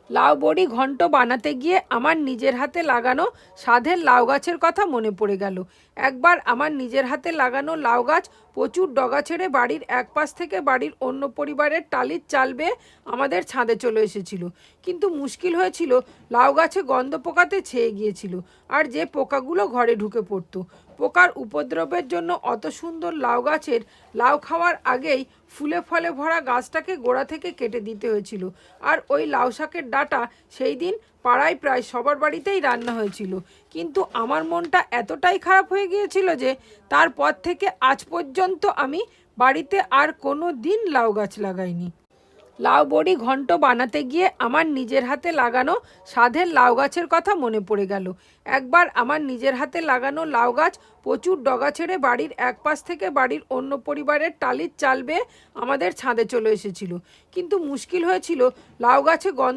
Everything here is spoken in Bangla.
লাউ বড়ি ঘন্ট বানাতে গিয়ে আমার নিজের হাতে লাগানো স্বাদের লাউ গাছের কথা মনে পড়ে গেল। একবার আমার নিজের হাতে লাগানো লাউ গাছ প্রচুর ডগা ছেড়ে বাড়ির এক পাশ থেকে বাড়ির অন্য পরিবারের টালির চাল বেয়ে আমাদের ছাদে চলে এসেছিল। কিন্তু মুশকিল হয়েছিল, লাউ গাছে গন্ধ পোকাতে ছেয়ে গিয়েছিল, আর যে পোকাগুলো ঘরে ঢুকে পড়তো। পোকার উপদ্রবের জন্য অত সুন্দর লাউ গাছের লাউ খাওয়ার আগেই ফুলে ফলে ভরা গাছটাকে গোড়া থেকে কেটে দিতে হয়েছিল। আর ওই লাউ শাকের ডাঁটা সেই দিন পাড়ায় প্রায় সবার বাড়িতেই রান্না হয়েছিল। কিন্তু আমার মনটা এতটাই খারাপ হয়ে গিয়েছিল যে তারপর থেকে আজ পর্যন্ত আমি বাড়িতে আর কোনো দিন লাউ গাছ লাগাইনি। লাউ বড়ি ঘন্ট বানাতে গিয়ে আমার নিজের হাতে লাগানো স্বাদের লাউ গাছের কথা মনে পড়ে গেল। একবার আমার নিজের হাতে লাগানো লাউ গাছ প্রচুর ডগা ছেড়ে বাড়ির এক পাশ থেকে বাড়ির অন্য পরিবারের টালির চাল বেয়ে আমাদের ছাদে চলে এসেছিল। কিন্তু মুশকিল হয়েছিল, লাউ গাছে গন্ধ